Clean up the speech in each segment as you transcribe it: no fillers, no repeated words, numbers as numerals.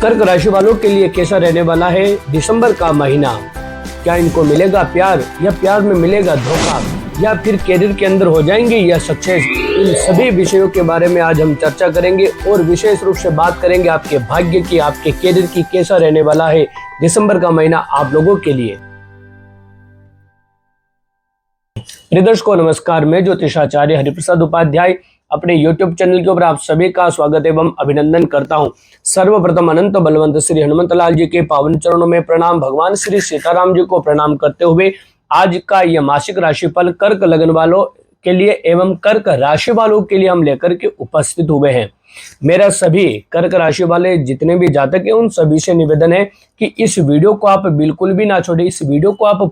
कर्क राशि वालों के लिए कैसा रहने वाला है दिसंबर का महीना। क्या इनको मिलेगा प्यार, या प्यार में मिलेगा धोखा, या फिर करियर के अंदर हो जाएंगे या सक्सेस। इन सभी विषयों के बारे में आज हम चर्चा करेंगे और विशेष रूप से बात करेंगे आपके भाग्य की, आपके करियर की, कैसा रहने वाला है दिसंबर का महीना आप लोगों के लिए। प्रिय दर्शकों नमस्कार, मैं ज्योतिषाचार्य हरिप्रसाद उपाध्याय अपने YouTube चैनल के ऊपर आप सभी का स्वागत एवं अभिनंदन करता हूं। सर्वप्रथम अनंत बलवंत श्री हनुमत लाल जी के पावन चरणों में प्रणाम, भगवान श्री सीताराम जी को प्रणाम करते हुए आज का यह मासिक राशिफल कर्क लग्न वालों के लिए एवं कर्क राशि वालों के लिए हम लेकर के उपस्थित हुए हैं। मेरा सभी कर्क राशि वाले जितने भी जातक हैं उन सभी से निवेदन है कि इस वीडियो को आप बिल्कुल भी ना छोड़ें। इस वीडियो को आप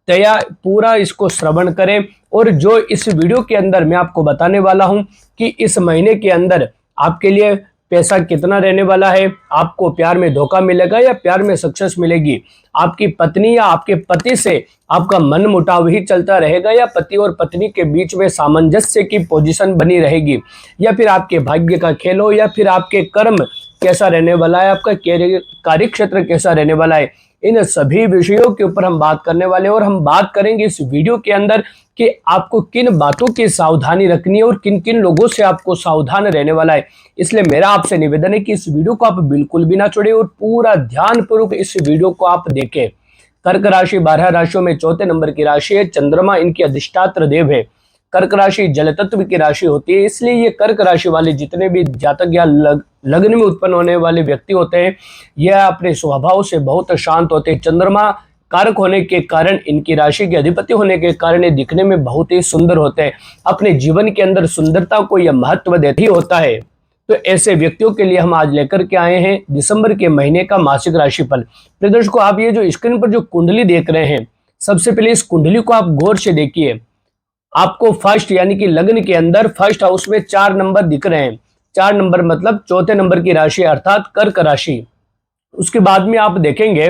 पूरा इसको श्रवण करें। और जो इस वीडियो के अंदर मैं आपको बताने वाला हूं कि इस महीने के अंदर आपके लिए पैसा कितना रहने वाला है, आपको प्यार में धोखा मिलेगा या प्यार में सक्सेस मिलेगी, आपकी पत्नी या आपके पति से आपका मन मुटाव ही चलता रहेगा या पति और पत्नी के बीच में सामंजस्य की पोजीशन बनी रहेगी, या फिर आपके भाग्य का खेल हो, या फिर आपके कर्म कैसा रहने वाला है, आपका कार्य क्षेत्र कैसा रहने वाला है। इन सभी विषयों के ऊपर हम बात करने वाले हैं और हम बात करेंगे इस वीडियो के अंदर कि आपको किन बातों की सावधानी रखनी है और किन किन लोगों से आपको सावधान रहने वाला है। इसलिए मेरा आपसे निवेदन है कि इस वीडियो को आप बिल्कुल भी ना छोड़ें और पूरा ध्यानपूर्वक इस वीडियो को आप देखें। कर्क राशि 12 राशियों में चौथे नंबर की राशि है। चंद्रमा इनकी अधिष्ठात्र देव है। कर्क राशि जल तत्व की राशि होती है, इसलिए ये कर्क राशि वाले जितने भी जातक या लग्न में उत्पन्न होने वाले व्यक्ति होते हैं यह अपने स्वभाव से बहुत शांत होते हैं। चंद्रमा कारक होने के कारण, इनकी राशि के अधिपति होने के कारण ये दिखने में बहुत ही सुंदर होते हैं। अपने जीवन के अंदर सुंदरता को यह महत्व देती होता है। तो ऐसे व्यक्तियों के लिए हम आज लेकर के आए हैं दिसंबर के महीने का मासिक राशिफल। प्रिय दर्शकों आप ये जो स्क्रीन पर जो कुंडली देख रहे हैं, सबसे पहले इस कुंडली को आप गौर से देखिए। आपको फर्स्ट यानी कि लग्न के अंदर फर्स्ट हाउस में 4 नंबर दिख रहे हैं। 4 नंबर मतलब चौथे नंबर की राशि अर्थात कर्क राशि। उसके बाद में आप देखेंगे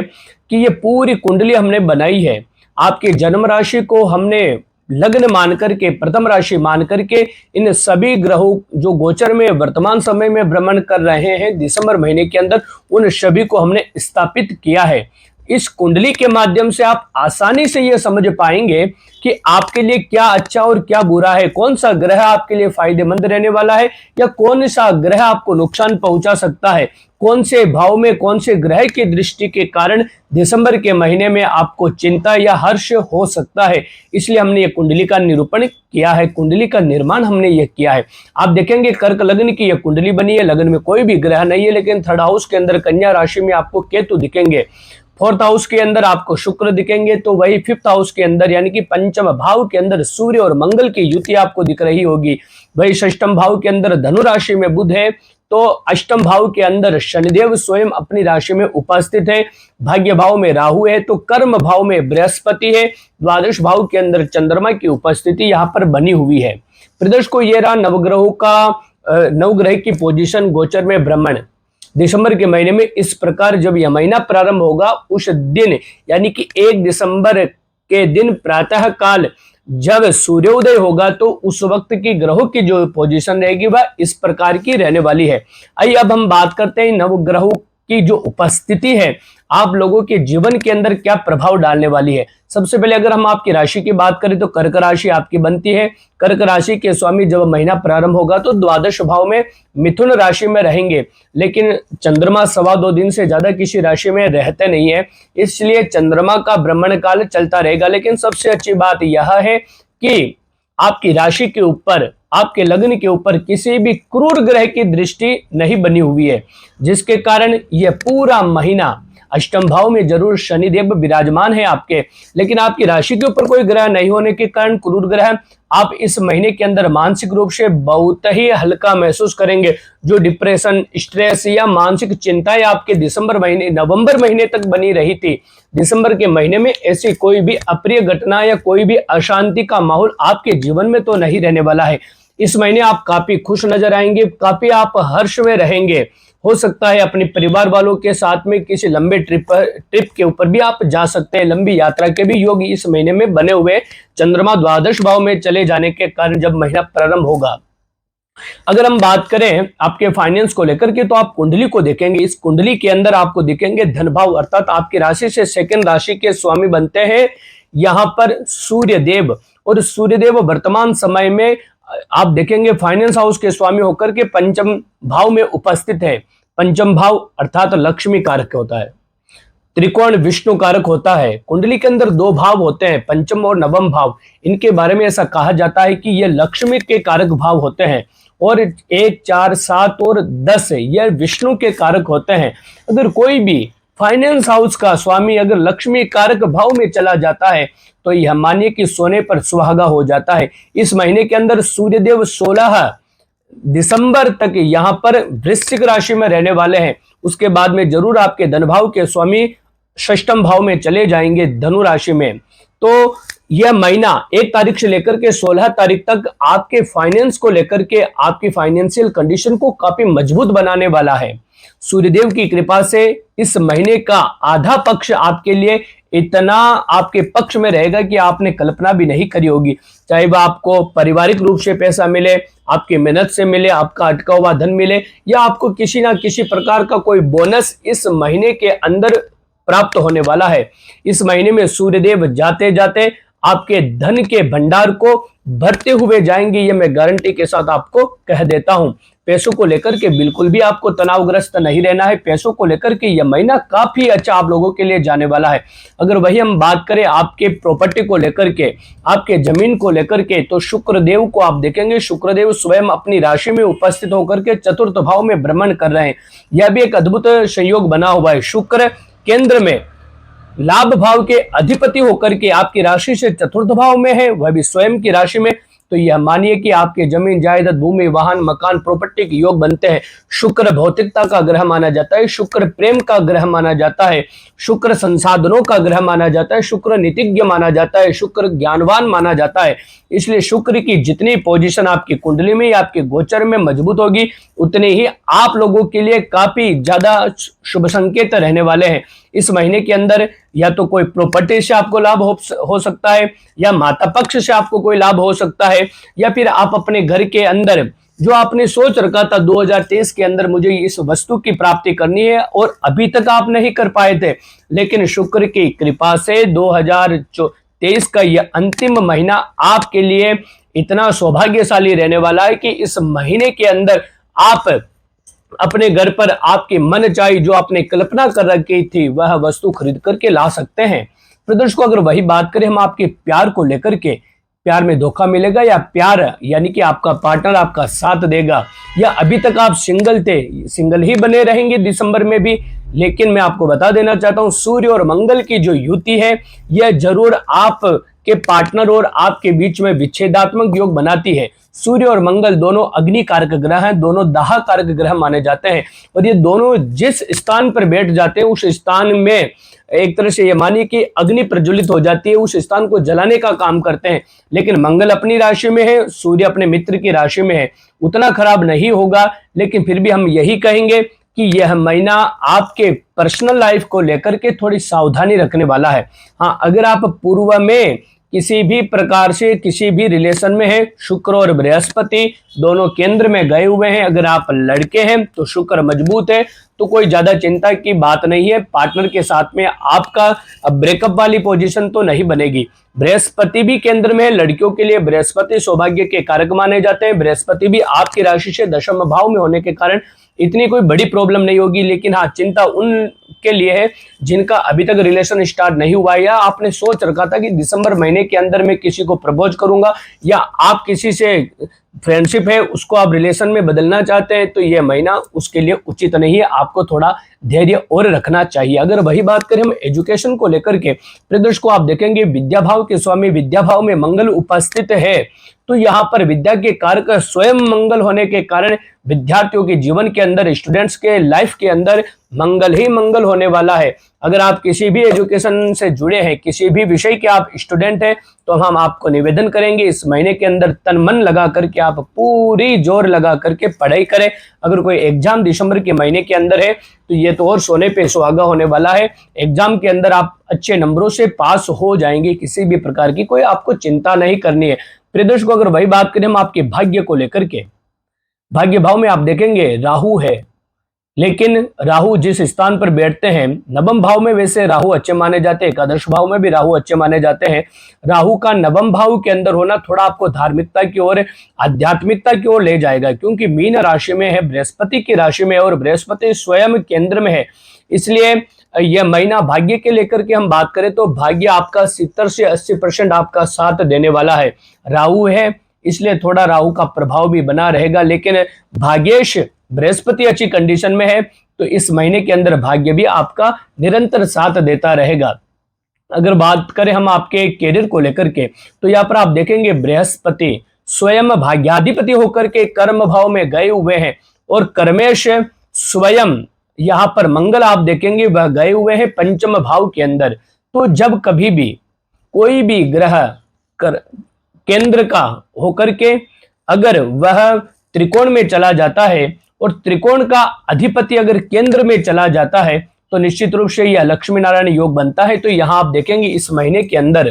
कि ये पूरी कुंडली हमने बनाई है। आपकी जन्म राशि को हमने लग्न मान करके, प्रथम राशि मान करके इन सभी ग्रहों जो गोचर में वर्तमान समय में भ्रमण कर रहे हैं दिसंबर महीने के अंदर, उन सभी को हमने स्थापित किया है। इस कुंडली के माध्यम से आप आसानी से यह समझ पाएंगे कि आपके लिए क्या अच्छा और क्या बुरा है, कौन सा ग्रह आपके लिए फायदेमंद रहने वाला है या कौन सा ग्रह आपको नुकसान पहुंचा सकता है, कौन से भाव में कौन से ग्रह की दृष्टि के कारण दिसंबर के महीने में आपको चिंता या हर्ष हो सकता है। इसलिए हमने ये कुंडली का निरूपण किया है, कुंडली का निर्माण हमने ये किया है। आप देखेंगे कर्क लग्न की यह कुंडली बनी है। लग्न में कोई भी ग्रह नहीं है, लेकिन थर्ड हाउस के अंदर कन्या राशि में आपको केतु दिखेंगे, फोर्थ हाउस के अंदर आपको शुक्र दिखेंगे, तो वही फिफ्थ हाउस के अंदर यानी कि पंचम भाव के अंदर सूर्य और मंगल की युति आपको दिख रही होगी। वही षष्ठम भाव के अंदर धनु राशि में बुध है, तो अष्टम भाव के अंदर शनिदेव स्वयं अपनी राशि में उपस्थित है। भाग्य भाव में राहु है, तो कर्म भाव में बृहस्पति है। द्वादश भाव के अंदर चंद्रमा की उपस्थिति यहाँ पर बनी हुई है। प्रदर्श को ये रहा नवग्रहों का, नवग्रह की पोजीशन गोचर में भ्रमण। दिसंबर के महीने में इस प्रकार जब यह महीना प्रारंभ होगा उस दिन यानी कि 1 दिसंबर के दिन प्रातः काल जब सूर्योदय होगा तो उस वक्त की ग्रहों की जो पोजीशन रहेगी वह इस प्रकार की रहने वाली है। आइए अब हम बात करते हैं नवग्रहों की जो उपस्थिति है आप लोगों के जीवन के अंदर क्या प्रभाव डालने वाली है। सबसे पहले अगर हम आपकी राशि की बात करें तो कर्क राशि आपकी बनती है। कर्क राशि के स्वामी जब महीना प्रारंभ होगा तो द्वादश भाव में मिथुन राशि में रहेंगे, लेकिन चंद्रमा 2.25 दिन से ज्यादा किसी राशि में रहते नहीं है, इसलिए चंद्रमा का भ्रमण काल चलता रहेगा। लेकिन सबसे अच्छी बात यह है कि आपकी राशि के ऊपर, आपके लग्न के ऊपर किसी भी क्रूर ग्रह की दृष्टि नहीं बनी हुई है, जिसके कारण यह पूरा महीना अष्टम भाव में जरूर शनिदेव विराजमान है आपके, लेकिन आपकी राशि के ऊपर कोई ग्रह नहीं होने के कारण क्रूर ग्रह आप इस महीने के अंदर मानसिक रूप से बहुत ही हल्का महसूस करेंगे। जो डिप्रेशन, स्ट्रेस या मानसिक चिंताएं आपके नवंबर महीने तक बनी रही थी, दिसंबर के महीने में ऐसी कोई भी अप्रिय घटना या कोई भी अशांति का माहौल आपके जीवन में तो नहीं रहने वाला है। इस महीने आप काफी खुश नजर आएंगे, काफी आप हर्ष में रहेंगे। हो सकता है अपने परिवार वालों के साथ में किसी लंबे ट्रिप के ऊपर भी आप जा सकते हैं। लंबी यात्रा के भी योग इस महीने में बने हुए। चंद्रमा द्वादश भाव में चले जाने के कारण जब महीना प्रारंभ होगा अगर हम बात करें आपके फाइनेंस को लेकर के, तो आप कुंडली को देखेंगे। इस कुंडली के अंदर आपको दिखेंगे धन भाव, अर्थात आपकी राशि से सेकंड राशि के स्वामी बनते हैं यहां पर सूर्यदेव। और सूर्यदेव वर्तमान समय में आप देखेंगे फाइनेंस हाउस के स्वामी होकर के पंचम भाव में उपस्थित है। पंचम भाव अर्थात लक्ष्मी कारक होता है, त्रिकोण विष्णु कारक होता है। कुंडली के अंदर दो भाव होते हैं, पंचम और नवम भाव। इनके बारे में ऐसा कहा जाता है कि ये लक्ष्मी के कारक भाव होते हैं, और 1, 4, 7 और 10 ये विष्णु के कारक होते हैं। अगर कोई भी फाइनेंस हाउस का स्वामी अगर लक्ष्मी कारक भाव में चला जाता है, तो यह मानिए कि सोने पर सुहागा हो जाता है। इस महीने के अंदर सूर्यदेव 16 दिसंबर तक यहां पर वृश्चिक राशि में रहने वाले हैं। उसके बाद में जरूर आपके धन भाव के स्वामी षष्टम भाव में चले जाएंगे, धनु राशि में। तो यह महीना 1 तारीख से लेकर के 16 तारीख तक आपके फाइनेंस को लेकर के आपकी फाइनेंशियल कंडीशन को काफी मजबूत बनाने वाला है। सूर्यदेव की कृपा से इस महीने का आधा पक्ष आपके लिए इतना आपके पक्ष में रहेगा कि आपने कल्पना भी नहीं करी होगी। चाहे वह आपको पारिवारिक रूप से पैसा मिले, आपकी मेहनत से मिले, आपका अटका हुआ धन मिले, या आपको किसी ना किसी प्रकार का कोई बोनस इस महीने के अंदर प्राप्त होने वाला है। इस महीने में सूर्यदेव जाते जाते आपके धन के भंडार को भरते हुए जाएंगे, ये मैं गारंटी के साथ आपको कह देता हूं। पैसों को लेकर के बिल्कुल भी आपको तनावग्रस्त नहीं रहना है। पैसों को लेकर के यह महीना काफी अच्छा आप लोगों के लिए जाने वाला है। अगर वही हम बात करें आपके प्रॉपर्टी को लेकर के, आपके जमीन को लेकर के, तो शुक्रदेव को आप देखेंगे, शुक्रदेव स्वयं अपनी राशि में उपस्थित होकर के चतुर्थ भाव में भ्रमण कर रहे हैं। यह भी एक अद्भुत संयोग बना हुआ है। शुक्र केंद्र में लाभ भाव के अधिपति होकर के आपकी राशि से चतुर्थ भाव में है, वह भी स्वयं की राशि में। तो यह मानिए कि आपके जमीन जायदाद, भूमि, वाहन, मकान, प्रॉपर्टी के योग बनते हैं। शुक्र भौतिकता का ग्रह माना जाता है, शुक्र प्रेम का ग्रह माना जाता है, शुक्र संसाधनों का ग्रह माना जाता है, शुक्र नीतिज्ञ माना जाता है, शुक्र ज्ञानवान माना जाता है। इसलिए शुक्र की जितनी पोजीशन आपकी कुंडली में या आपके गोचर में मजबूत होगी, उतने ही आप लोगों के लिए काफी ज्यादा शुभ संकेत रहने वाले हैं। इस महीने के अंदर या तो कोई प्रॉपर्टी से आपको लाभ हो सकता है, या माता पक्ष से आपको कोई लाभ हो सकता है, या फिर आप अपने घर के अंदर जो आपने सोच रखा था 2023 के अंदर मुझे इस वस्तु की प्राप्ति करनी है और अभी तक आप नहीं कर पाए थे, लेकिन शुक्र की कृपा से 2023 का यह अंतिम महीना आपके लिए इतना सौभाग्यशाली रहने वाला है कि इस महीने के अंदर आप अपने घर पर आपकी मन चाही जो आपने कल्पना कर रखी थी वह वस्तु खरीद करके ला सकते हैं। प्रदर्शकों, अगर वही बात करें हम आपके प्यार को लेकर के, प्यार में धोखा मिलेगा या प्यार यानी कि आपका पार्टनर आपका साथ देगा, या अभी तक आप सिंगल थे, सिंगल ही बने रहेंगे दिसंबर में भी। लेकिन मैं आपको बता देना चाहता हूं, सूर्य और मंगल की जो युति है यह जरूर आप के पार्टनर और आपके बीच में विच्छेदात्मक योग बनाती है। सूर्य और मंगल दोनों अग्नि कारक ग्रह हैं, दोनों दाह कारक ग्रह माने जाते हैं, और ये दोनों जिस स्थान पर बैठ जाते हैं उस स्थान में एक तरह से ये मानिए कि अग्नि प्रज्वलित हो जाती है, उस स्थान को जलाने का काम करते हैं। लेकिन मंगल अपनी राशि में है, सूर्य अपने मित्र की राशि में है, उतना खराब नहीं होगा। लेकिन फिर भी हम यही कहेंगे कि यह महीना आपके पर्सनल लाइफ को लेकर के थोड़ी सावधानी रखने वाला है। हाँ, अगर आप पूर्व में किसी भी प्रकार से किसी भी रिलेशन में है, शुक्र और बृहस्पति दोनों केंद्र में गए हुए हैं, अगर आप लड़के हैं तो शुक्र मजबूत है, तो कोई ज्यादा चिंता की बात नहीं है। पार्टनर के साथ में आपका ब्रेकअप वाली पोजीशन तो नहीं बनेगी। बृहस्पति भी केंद्र में है, लड़कियों के लिए बृहस्पति सौभाग्य के कारक माने जाते हैं। बृहस्पति भी आपकी राशि से दशम भाव में होने के कारण इतनी कोई बड़ी प्रॉब्लम नहीं होगी। लेकिन हाँ, चिंता उनके लिए है जिनका अभी तक रिलेशन स्टार्ट नहीं हुआ है, या आपने सोच रखा था कि दिसंबर महीने के अंदर मैं किसी को प्रपोज करूंगा, या आप किसी से फ्रेंडशिप है उसको आप रिलेशन में बदलना चाहते हैं, तो यह महीना उसके लिए उचित नहीं है। आपको थोड़ा धैर्य और रखना चाहिए। अगर वही बात करें हम एजुकेशन को लेकर के, प्रदर्श को आप देखेंगे विद्या भाव के स्वामी विद्या भाव में मंगल उपस्थित है, तो यहाँ पर विद्या के कारक स्वयं मंगल होने के कारण विद्यार्थियों के जीवन के अंदर, स्टूडेंट्स के लाइफ के अंदर मंगल ही मंगल होने वाला है। अगर आप किसी भी एजुकेशन से जुड़े हैं, किसी भी विषय के आप स्टूडेंट हैं, तो हम आपको निवेदन करेंगे इस महीने के अंदर तन मन लगा करके आप पूरी जोर लगा करके पढ़ाई करें। अगर कोई एग्जाम दिसंबर के महीने के अंदर है तो ये तो और सोने पे सुहागा होने वाला है। एग्जाम के अंदर आप अच्छे नंबरों से पास हो जाएंगे, किसी भी प्रकार की कोई आपको चिंता नहीं करनी है। प्रियदर्श को अगर वही बात करें हम आपके भाग्य को लेकर के, भाग्य भाव में आप देखेंगे राहु है, लेकिन राहु जिस स्थान पर बैठते हैं नवम भाव में, वैसे राहु अच्छे माने जाते हैं, एकादश भाव में भी राहु अच्छे माने जाते हैं। राहु का नवम भाव के अंदर होना थोड़ा आपको धार्मिकता की ओर, आध्यात्मिकता की ओर ले जाएगा, क्योंकि मीन राशि में है, बृहस्पति की राशि में है और बृहस्पति स्वयं केंद्र में है। इसलिए यह महीना भाग्य के लेकर के हम बात करें तो भाग्य आपका 70 से 80% आपका साथ देने वाला है। राहु है इसलिए थोड़ा राहु का प्रभाव भी बना रहेगा, लेकिन भाग्येश बृहस्पति अच्छी कंडीशन में है तो इस महीने के अंदर भाग्य भी आपका निरंतर साथ देता रहेगा। अगर बात करें हम आपके कैरियर को लेकर के तो यहाँ पर आप देखेंगे बृहस्पति स्वयं भाग्याधिपति होकर के कर्म भाव में गए हुए हैं और कर्मेश स्वयं यहाँ पर मंगल आप देखेंगे वह गए हुए हैं पंचम भाव के अंदर। तो जब कभी भी कोई भी ग्रह केंद्र का होकर के अगर वह त्रिकोण में चला जाता है और त्रिकोण का अधिपति अगर केंद्र में चला जाता है तो निश्चित रूप से यह लक्ष्मी नारायण योग बनता है। तो यहां आप देखेंगे इस महीने के अंदर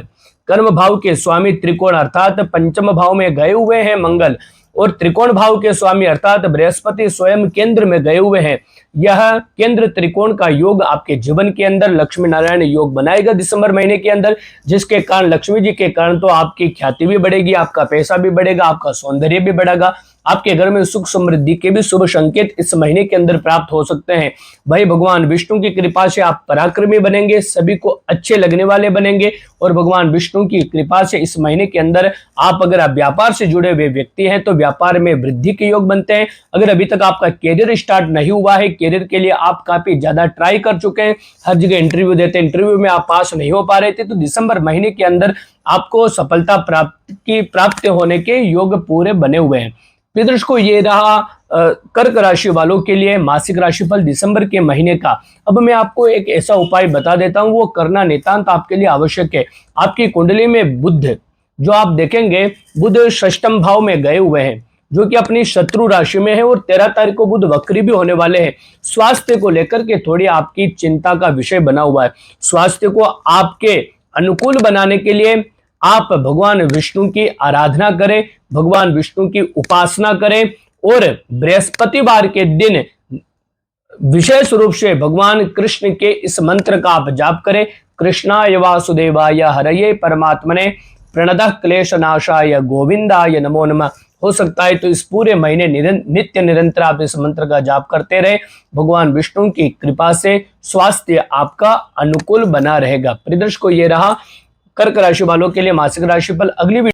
कर्म भाव के स्वामी त्रिकोण अर्थात पंचम भाव में गए हुए हैं मंगल और त्रिकोण भाव के स्वामी अर्थात बृहस्पति स्वयं केंद्र में गए हुए हैं। यह केंद्र त्रिकोण का योग आपके जीवन के अंदर लक्ष्मी नारायण योग बनाएगा दिसंबर महीने के अंदर, जिसके कारण लक्ष्मी जी के कारण तो आपकी ख्याति भी बढ़ेगी, आपका पैसा भी बढ़ेगा, आपका सौंदर्य भी बढ़ेगा, आपके घर में सुख समृद्धि के भी शुभ संकेत इस महीने के अंदर प्राप्त हो सकते हैं। भाई भगवान विष्णु की कृपा से आप पराक्रमी बनेंगे, सभी को अच्छे लगने वाले बनेंगे और भगवान विष्णु की कृपा से इस महीने के अंदर आप अगर आप व्यापार से जुड़े हुए व्यक्ति हैं तो व्यापार में वृद्धि के योग बनते हैं। अगर अभी तक आपका कैरियर स्टार्ट नहीं हुआ है, कैरियर के लिए आप काफी ज्यादा ट्राई कर चुके हैं, हर जगह इंटरव्यू देते, इंटरव्यू में आप पास नहीं हो पा रहे थे, तो दिसंबर महीने के अंदर आपको सफलता प्राप्त होने के योग पूरे बने हुए हैं। प्रिय दर्शकों, ये रहा कर्क राशि वालों के लिए मासिक राशिफल दिसंबर के महीने का। अब मैं आपको एक ऐसा उपाय बता देता हूं, वो करना नितांत आपके लिए आवश्यक है। आपकी कुंडली में बुध जो आप देखेंगे, बुध षष्ठम भाव में गए हुए हैं जो कि अपनी शत्रु राशि में है और 13 तारीख को बुध वक्री भी होने वाले हैं। स्वास्थ्य को लेकर के थोड़ी आपकी चिंता का विषय बना हुआ है। स्वास्थ्य को आपके अनुकूल बनाने के लिए आप भगवान विष्णु की आराधना करें, भगवान विष्णु की उपासना करें और बृहस्पतिवार के दिन विशेष रूप से भगवान कृष्ण के इस मंत्र का आप जाप करें, कृष्णाय वासुदेवाय हरये परमात्मने प्रणतः क्लेशनाशाय गोविंदाय नमो नमः। हो सकता है तो इस पूरे महीने नित्य निरंतर आप इस मंत्र का जाप करते रहे, भगवान विष्णु की कृपा से स्वास्थ्य आपका अनुकूल बना रहेगा। प्रिय दर्शकों, ये रहा कर्क राशि वालों के लिए मासिक राशिफल। अगली